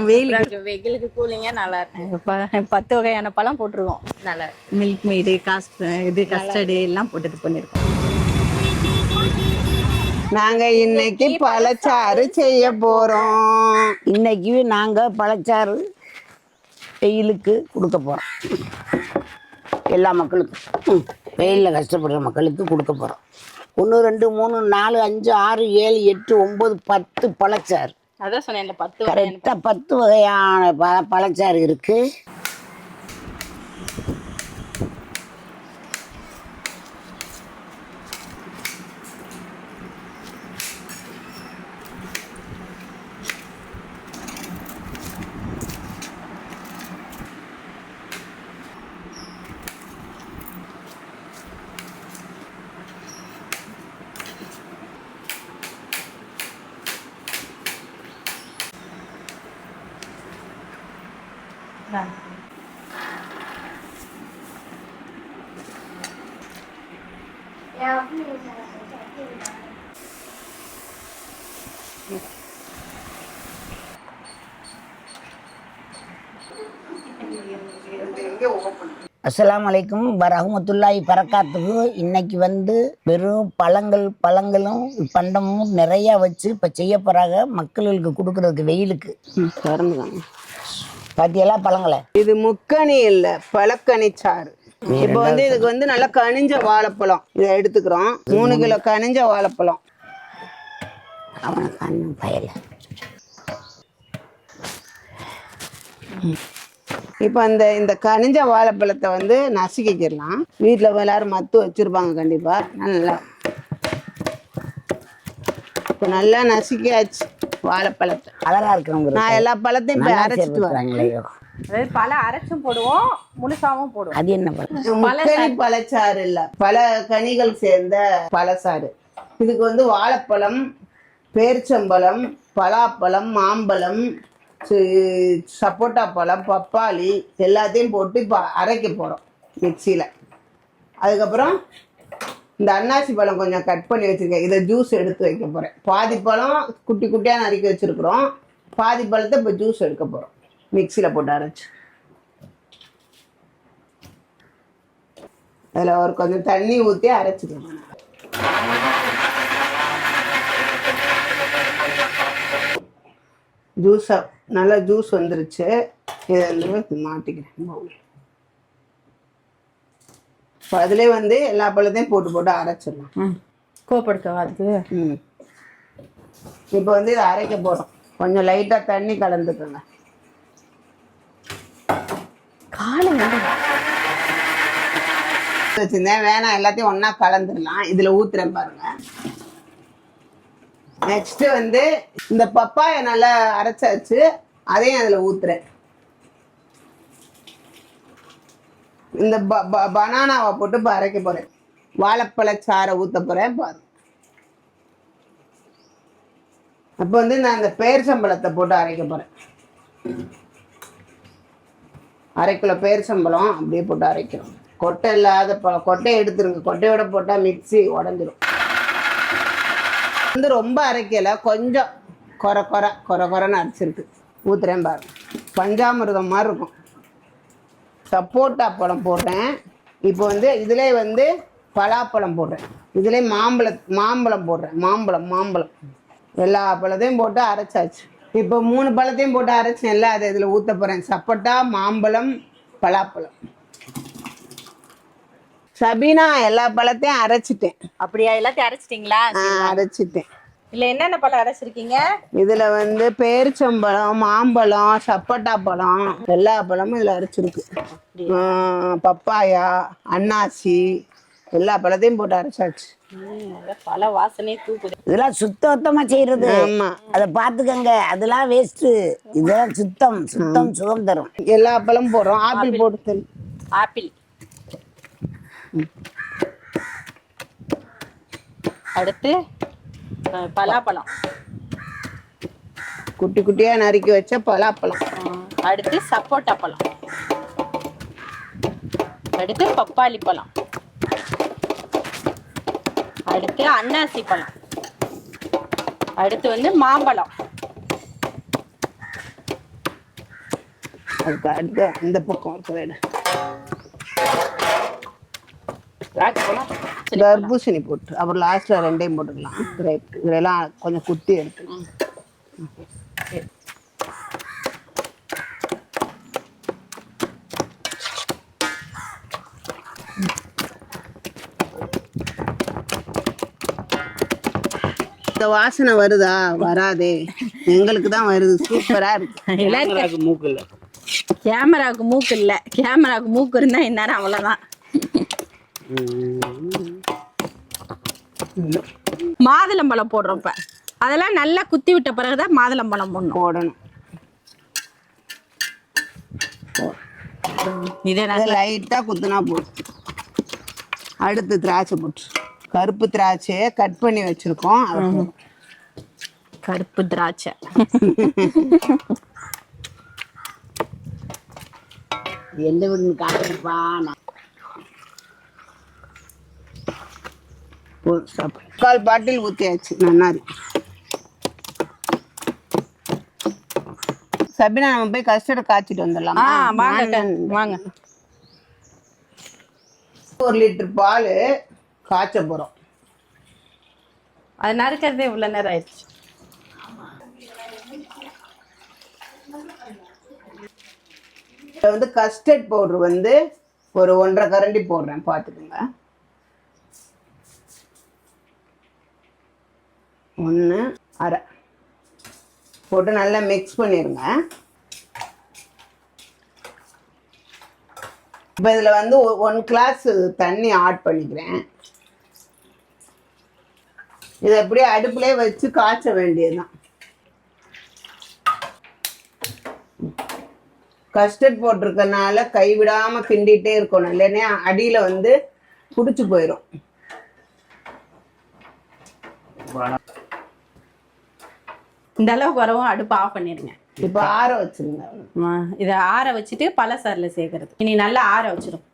வெயிலுக்கு கூலிங்கா நல்லா இருக்கு. 10 வகையான பழம் போட்டிருக்கோம். நல்லா மில்க் மேடு, கஸ்டர்டு எல்லாம் போட்டு பண்ணியிருக்கோம். நாங்க இன்னைக்கு பழச்சாறு செய்ய போறோம். இன்னைக்கு நாங்க பழச்சாறு வெயிலுக்கு கொடுக்க போறோம். எல்லா மக்களுக்கும், வெயிலில் கஷ்டப்படுற மக்களுக்கு கொடுக்க போறோம். 1 2 3 4 5 6 7 8 9 10 பழச்சாறு. அதான் சொன்னேன் 10 கரெக்டா 10 வகையான பழச்சாறு இருக்கு. அஸ்ஸலாமு அலைக்கும் வரஹ்மத்துல்லாஹி பரக்காத்துஹு. இன்னைக்கு வெறும் பழங்களும் பண்டமும் நிறைய வச்சு இப்போ செய்ய போறாங்க மக்களுக்கு கொடுக்கறதுக்கு வெயிலுக்கு. பாத்தியெல்லாம் பழங்களை. இது முக்கணி இல்ல, பழக்கனி சாறு. இப்போ இதுக்கு நல்லா கனிஞ்ச வாழைப்பழம் இதை எடுத்துக்கிறோம். 3 கிலோ கனிஞ்ச வாழைப்பழம். அவனுக்கு பயல. இப்போ இந்த கனிஞ்ச வாழைப்பழத்தை நசுக்கிக்கலாம். வீட்டில் எல்லாரும் மத்து வச்சிருப்பாங்க கண்டிப்பா. இப்போ நல்லா நசுக்கியாச்சு வாழைப்பழத்தை. அழகா இருக்கு. நான் எல்லா பழத்தையும் இப்போ அரைச்சிட்டு வரேன். அதாவது பழம் அரைச்சும் போடுவோம், முழுசாவும் போடுவோம். அது என்ன பழம்? முக்கணி பழச்சாறு இல்ல, பல கனிகள் சேர்ந்த பழச்சாறு. இதுக்கு வாழைப்பழம், பேரிச்சம்பழம், பலாப்பழம், மாம்பழம், சப்போட்டா பழம், பப்பாளி எல்லாத்தையும் போட்டு இப்போ அரைக்க போகிறோம் மிக்சியில். அதுக்கப்புறம் இந்த அன்னாசி பழம் கொஞ்சம் கட் பண்ணி வச்சுருக்கேன், இதை ஜூஸ் எடுத்து வைக்க போகிறேன். பாதி பழம் குட்டி குட்டியாக நறுக்கி வச்சுருக்குறோம், பாதி பழத்தை இப்போ ஜூஸ் எடுக்க போகிறோம் மிக்சியில் போட்டு அரைச்சி. அதில் கொஞ்சம் தண்ணி ஊற்றி அரைச்சிக்கணும். ஜூஸை நல்லா ஜூஸ் வந்துருச்சு. இதை மாட்டிக்கிறேன். இப்போ அதிலே எல்லா பழத்தையும் போட்டு அரைச்சிடலாம். கோப்படுத்தவா அதுக்கு? இப்போ இதை அரைக்க போகிறோம். கொஞ்சம் லைட்டாக தண்ணி கலந்துக்கோங்க. வச்சுருந்தேன், வேணாம் எல்லாத்தையும் ஒன்றா கலந்துடலாம். இதில் ஊற்றுறேன் பாருங்க. நெக்ஸ்ட் இந்த பப்பாயை நல்லா அரைச்சாச்சு, அதையும் அதில் ஊத்துறேன். இந்த பனானாவை போட்டு இப்போ அரைக்க போறேன். வாழைப்பழச்சாறை ஊற்ற போறேன் பாருங்க. அப்போ நான் இந்த பேரிச்சம்பழத்தை போட்டு அரைக்க போறேன். 1/2 கிலோ பேரிச்சம்பழம் அப்படியே போட்டு அரைக்கிறோம். கொட்டை இல்லாத பழம், கொட்டையை எடுத்துருங்க. கொட்டையோட போட்டால் மிக்ஸி உடஞ்சிரும். ரொம்ப அரைக்கல, கொஞ்சம் கொரன்னு அரைச்சிருக்கு. ஊத்துறேன் பாருங்க. பஞ்சாமிர்தம் மாதிரி இருக்கும். சப்போட்டா பழம் போடுறேன். இப்போ இதுல பலாப்பழம் போடுறேன். இதுல மாம்பழம் போடுறேன். மாம்பழம் எல்லா பழத்தையும் போட்டு அரைச்சாச்சு. இப்போ 3 பழத்தையும் போட்டு அரைச்சேன்ல, அதை இதில் ஊற்ற போறேன். சப்போட்டா, மாம்பழம், பலாப்பழம். சபீனா எல்லா பழத்தையும் அரைச்சிட்டேன். அப்படியா? எல்லாத்தையும் அரைச்சிட்டீங்களா? அரைச்சிட்டேன். இல்ல என்னென்ன பழம் அரைச்சிருக்கீங்க? இதுல பேரிச்சம்பழம், மாம்பழம், சப்போட்டா பழம், எல்லா பழமும் இதுல அரைச்சிருக்கு. பப்பாயா, அன்னாசி எல்லா பழத்தையும் போட்டு அரைச்சாச்சு. பல வாசனையே தூக்குது. இதெல்லாம் சுத்தமா செய்யறது. ஆமா, அதை பாத்துக்கங்க. அதெல்லாம் வேஸ்ட். இதெல்லாம் சுத்தம் சுகம் தரும். எல்லா பழமும் போடுறோம். ஆப்பிள் போட்டு. ஆப்பிள், அடுத்து பலாப்பழம், குட்டி குட்டியா நறுக்கி வச்ச பலாப்பழம், அடுத்து சப்போட்டா பழம், அடுத்து பப்பாளி பழம், அடுத்து அன்னாசி பழம், அடுத்து மாம்பழம், அதுக்கு அடுத்து இந்த பக்கம் இருக்கிற இடம் தர்பூசணி போட்டு அப்புறம் லாஸ்ட்ல ரெண்டையும் போட்டுக்கலாம். கிரேப் இதெல்லாம் கொஞ்சம் குத்தி எடுத்து இந்த வாசனை வருதா? வராதே, எங்களுக்கு தான் வருது. சூப்பரா இருக்கு. எல்லாருக்கும் மூக்கு இல்லை, கேமராவுக்கு மூக்கு இல்ல, கேமராவுக்கு மூக்கு இருந்தா இந்நேரம் அவ்வளவுதான். மாதுளம்பழம் போடுறோம் இப்ப. அதெல்லாம் நல்லா குத்தி விட்ட பிறகுதான் மாதுளம்பழம் போடணும். இதே லைட்டா குத்துனா போதும். அடுத்து திராட்சை போட்டு, கருப்பு திராட்சையை கட் பண்ணி வச்சிருக்கோம். கருப்பு திராட்சை எந்த வீடு காட்டுப்பா. கால் பாட்டில் ஊற்றியாச்சு. நன்னாரி சபினா, நம்ம போய் கஸ்டர்டை காய்ச்சிட்டு வந்துடலாம். வாங்க. 1 லிட்டர் பால் காய்ச்ச போறோம். அது நறுக்கிறதே இவ்வளவு நேரம் ஆயிடுச்சு. வந்து கஸ்டர்ட் பவுடர் வந்து ஒரு 1.5 கரண்டி போடுறேன், பார்த்துக்கோங்க. 1.5 போட்டு நல்லா மிக்ஸ் பண்ணிடுங்க. இப்போ இதில் வந்து 1 கிளாஸ் தண்ணி ஆட் பண்ணிக்கிறேன். இதை அப்படியே அடுப்புலேயே வச்சு காய்ச்ச வேண்டியதுதான். கஸ்டர்ட் போட்டிருக்கனால கைவிடாம கிண்டிகிட்டே இருக்கணும், இல்லைன்னா அடியில் வந்து பிடிச்சி போயிடும். இந்த அளவுக்கு வரவும் அடுப்பு ஆஃப் பண்ணிருங்க. இப்போ ஆற வச்சிருங்க. இதை ஆற வச்சுட்டு பழசாறுல சேர்க்கறது. இனி நல்லா ஆற வச்சிடும்.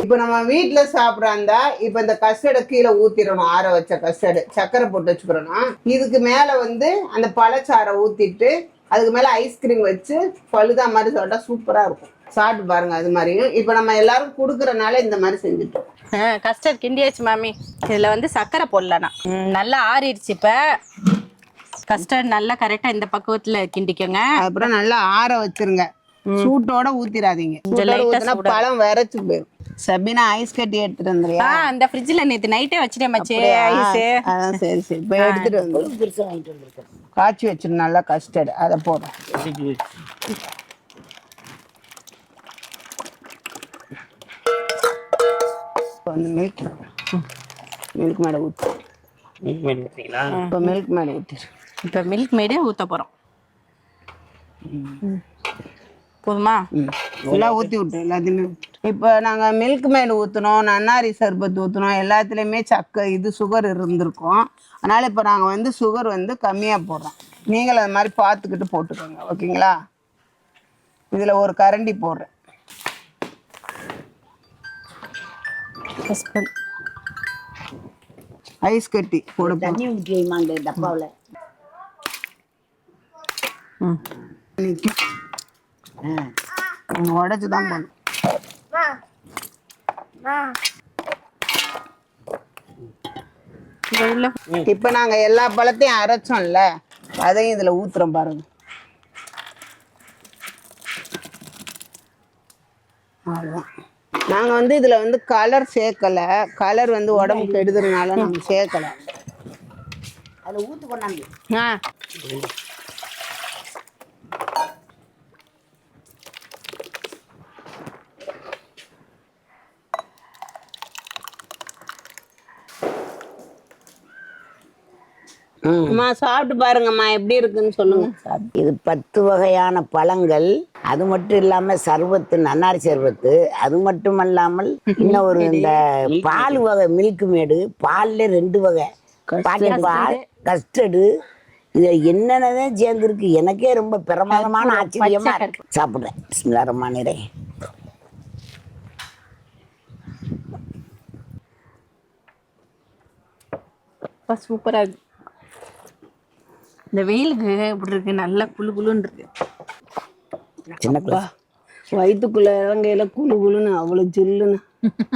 இப்போ நம்ம வீட்டில் சாப்பிட்றாந்தா இப்போ இந்த கஸ்டர்டை கீழே ஊற்றிடணும். ஆற வச்ச கஸ்டர்டு சக்கரை போட்டு வச்சுக்கிறோம். இதுக்கு மேலே வந்து அந்த பழச்சாறை ஊற்றிட்டு அதுக்கு மேலே ஐஸ்கிரீம் வச்சு பழுதா மாதிரி சாப்பிட்டா சூப்பராக இருக்கும். சாப்பிட்டு பாருங்க. அது மாதிரியும் இப்போ நம்ம எல்லாரும் கொடுக்குறனால இந்த மாதிரி செஞ்சுட்டோம். கஸ்டர்ட் கிண்டியாச்சு மாமி. இதில் வந்து சக்கரை போடலாம். நல்லா ஆறிடுச்சு. இப்போ கஸ்டர்ட் நல்லா கரெக்டாக இந்த பக்குவத்தில் கிண்டிக்கோங்க. அப்புறம் நல்லா ஆற வச்சிருங்க. சூட்டோட ஊத்திராதீங்க. பழம் விரைச்சு போயிடும். சபினா ஐஸ் கட்டி எடுத்துட்டு வந்துறியா? அந்த ஃப்ரிட்ஜ்ல நேத்து நைட்டே வச்சிட்டேன் மச்சி ஐஸ். அதான் சரி சரி. இப்போ எடுத்துட்டு வந்து பெருசா வாங்கிட்டு வந்திருக்கேன். காய்ச்சி வச்சிரு நல்லா கஸ்டர்ட். அதை போடுறேன். மில்க் மேடை ஊற்று. இப்போ மில்க் மேடை ஊற்றிடு. இப்போ மில்க் மேடே ஊற்ற போகிறோம். போதுமா? எல்லாம் ஊற்றி விட்டு எல்லாத்தையுமே. இப்போ நாங்கள் மில்க் மேடு ஊற்றினோம், நன்னாரி சர்பத் ஊற்றினோம், எல்லாத்துலேயுமே இது சுகர் இருந்திருக்கும். அதனால் இப்போ நாங்கள் வந்து சுகர் வந்து கம்மியாக போடுறோம். நீங்கள் அது மாதிரி பார்த்துக்கிட்டு போட்டுக்கோங்க, ஓகேங்களா? இதில் 1 கரண்டி போடுறேன். ஐஸ் கட்டி போட தண்ணி ஊற்றி வைமாங்க டப்பாவில். உடச்சு தான் போடணும். இப்போ நாங்கள் எல்லா பழத்தையும் அரைச்சோம்ல, அதையும் இதில் ஊற்றுறோம் பாருங்க. அவ்வளோதான். நாங்கள் வந்து இதில் வந்து கலர் சேர்க்கலை. கலர் வந்து உடம்பு கெடுதல்னால நாங்கள் சேர்க்கலை. அதில் ஊற்று கொண்டாந்து. அம்மா சாப்பிட்டு பாருங்கம்மா, எப்படி இருக்குன்னு சொல்லுங்க. இது 10 வகையான பழங்கள். அது மட்டும் இல்லாம சர்பத்து, நன்னாரி சர்பத்து. அது மட்டும் அல்லாமல் இன்னும் ஒரு இந்த பால் வகை மில்க் மேடு, பால்ல 2 வகை பாக்கெட் பால், கஸ்டர்டு. இது என்னென்னதான் சேர்ந்துருக்கு. எனக்கே ரொம்ப பிரமாதமான ஆச்சரியமா இருக்கு. சாப்பிடுறேன். பிஸ்மில்லாஹ் ரஹ்மானிர் ரஹீம். சூப்பரா இருக்கு. இந்த வெயிலுக்கு இப்படி இருக்கு, நல்லா குளு குளுன்னு இருக்கு. சின்ன கிளாஸ். வயிற்றுக்குள்ள இறங்கையில குளு குளுன்னு அவ்வளோ ஜில்லுன்னு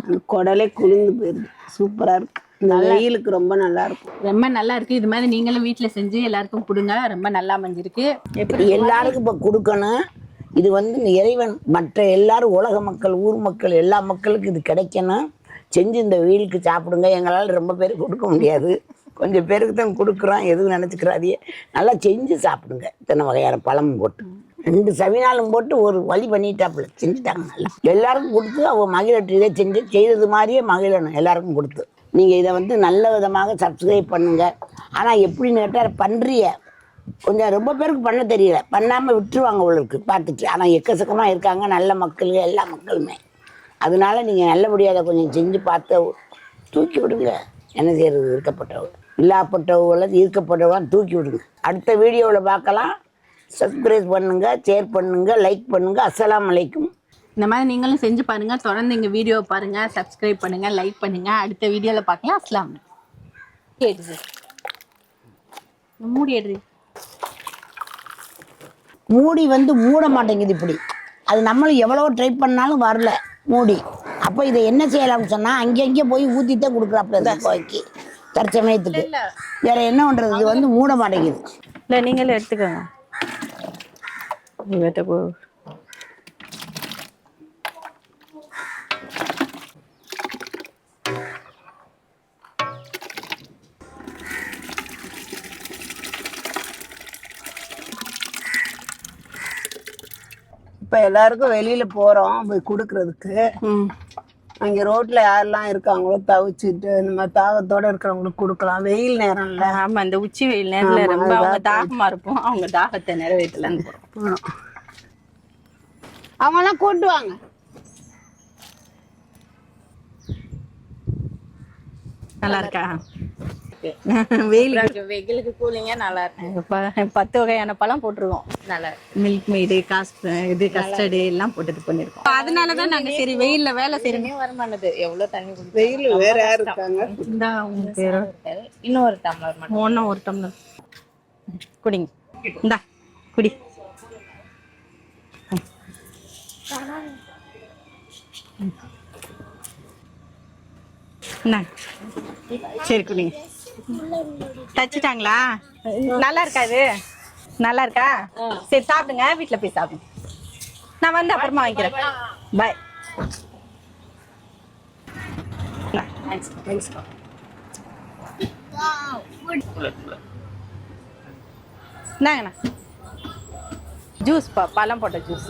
அந்த குடலே குளிர்ந்து போயிருது. சூப்பரா இருக்கு. இந்த வெயிலுக்கு ரொம்ப நல்லா இருக்கும். ரொம்ப நல்லா இருக்கு. இது மாதிரி நீங்களும் வீட்ல செஞ்சு எல்லாருக்கும் கொடுங்க. ரொம்ப நல்லா அமைஞ்சிருக்கு. எப்படி எல்லாருக்கும் இப்போ கொடுக்கணும். இது வந்து இறைவன் மற்ற எல்லாரும் உலக மக்கள் ஊர் மக்கள் எல்லா மக்களுக்கும் இது கிடைக்கணும். செஞ்சு இந்த வெயிலுக்கு சாப்பிடுங்க. எங்களால் ரொம்ப பேருக்கு கொடுக்க முடியாது, கொஞ்சம் பேருக்கு தான் கொடுக்குறோம். எதுவும் நினச்சிக்கிறாதியே, நல்லா செஞ்சு சாப்பிடுங்க. இத்தனை வகையான பழமும் போட்டு 2 சவினாலும் போட்டு ஒரு வழி பண்ணிட்டாப்புல செஞ்சுட்டாங்க. நல்லா எல்லாருக்கும் கொடுத்து அவங்க மகிழட்டு இதை செஞ்சு செய்கிறது மாதிரியே மகிழணும் எல்லாருக்கும் கொடுத்து. நீங்கள் இதை வந்து நல்ல விதமாக சப்ஸ்கிரைப் பண்ணுங்கள். ஆனால் எப்படின்னு கேட்டால் பண்ணுறிய கொஞ்சம் ரொம்ப பேருக்கு பண்ண தெரியல, பண்ணாமல் விட்டுருவாங்க உங்களுக்கு பார்த்துட்டு. ஆனால் எக்கச்சக்கமாக இருக்காங்க நல்ல மக்கள், எல்லா மக்களுமே. அதனால நீங்கள் நல்லபடியாக அதை கொஞ்சம் செஞ்சு பார்த்து தூக்கி விடுங்க. என்ன செய்யறது, இருக்கப்பட்டவங்க இல்லாப்பட்டவங்கள இருக்கப்பட்டவங்களாம் தூக்கி விடுங்க. அடுத்த வீடியோவில் பார்க்கலாம். சப்ஸ்கிரைப் பண்ணுங்க, ஷேர் பண்ணுங்க, லைக் பண்ணுங்க. அஸ்ஸலாமு அலைக்கும். இந்த மாதிரி நீங்களும் செஞ்சு பாருங்க. தொடர்ந்து எங்க வீடியோ பாருங்க, சப்ஸ்கிரைப் பண்ணுங்க, லைக் பண்ணுங்க. அடுத்த வீடியோல பார்க்கலாம். அஸ்ஸலாம். கேடுது மூடி எடுது. மூடி வந்து மூட மாட்டேங்குது இப்படி. அது நம்மளும் எவ்வளோ ட்ரை பண்ணாலும் வரல மூடி. அப்போ இதை என்ன செய்யலாம்னு சொன்னால் அங்கங்கே போய் ஊற்றித்தான் கொடுக்குறாப்புல இந்த கோய்க்கு தற்சமயத்துக்கு. வேற என்ன பண்ணுறது, இது வந்து மூட மாட்டேங்குது. இல்லை நீங்களே எடுத்துக்கோங்க. இப்போ எல்லாருக்கும் வெளியில போறோம் போய் கொடுக்கறதுக்கு. அங்கே ரோட்ல யாரெல்லாம் இருக்காங்களோ தவிச்சிட்டு இந்த மாதிரி தாகத்தோட இருக்கிறவங்களுக்கு கொடுக்கலாம். வெயில் நேரம்ல. ஆமா, இந்த உச்சி வெயில் நேரத்துல ரொம்ப அவங்க தாகமா இருப்போம். அவங்க தாகத்தை நிறைவேற்றலான்னு போறோம். அவங்கெல்லாம் கூட்டு வாங்க. நல்லா இருக்கா? வெயிலுக்கு வெயிலுக்கு கூலிங்க நல்லா இருக்கு. 10 வகையான பழம் போட்டிருக்கோம். நல்லா மில்க் மேடு, இது கஸ்டர்டு எல்லாம் போட்டு இது பண்ணிருக்கோம். அதனாலதான் நாங்க சரி வெயில்ல வேலை செய்யறோமே வருமானது. எவ்வளவு தண்ணி குடிச்சு வெயில் வேற யாரு இருக்காங்க? இந்தா உங்க பேரு. இன்னொரு டம்ளர் மட்டும். ஒரு டம்ளர் குடிங்க. இந்தா குடி. சரி குடிங்க. தச்சுட்டாங்களா? நல்லா இருக்கா இது? நல்லா இருக்கா? சரி சாப்பிடுங்க, வீட்டுல போய் சாப்பிடுங்க. நான் வந்து அப்புறமா வாங்கிக்கிறேன். பாய். இந்தாங்கண்ணா ஜூஸ், பழம் போட்ட ஜூஸ்.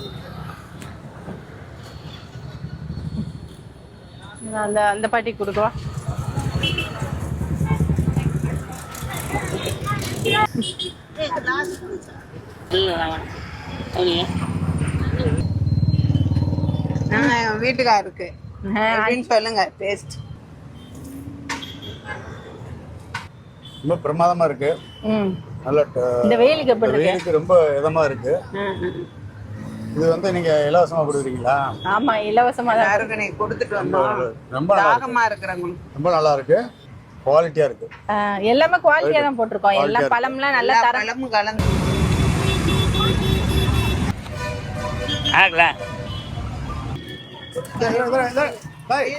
அந்த அந்த பாட்டி கொடுக்குவா. வீட்டுக்காருக்கு அப்படின்னு சொல்லுங்க. டேஸ்ட் ரொம்ப பிரமாதமா இருக்கு. நல்ல இந்த வெயிலுக்கு எப்படி இருக்கு? வெயிலுக்கு ரொம்ப இதமா இருக்கு. இது வந்து நீங்க இலவசமா கொடுக்குறீங்களா? ஆமா, இலவசமா தான். யாருக்கு நீங்க கொடுத்துட்டு வந்தோம். ரொம்ப தாகமா இருக்கிறவங்களுக்கு ரொம்ப நல்லா இருக்கு. குவாலிட்டியா இருக்கு. எல்லாமே குவாலிட்டியா தான் போட்டிருக்கோம். எல்லா பழம்லாம் நல்ல தரம். பழமும் கலந்து பாய்.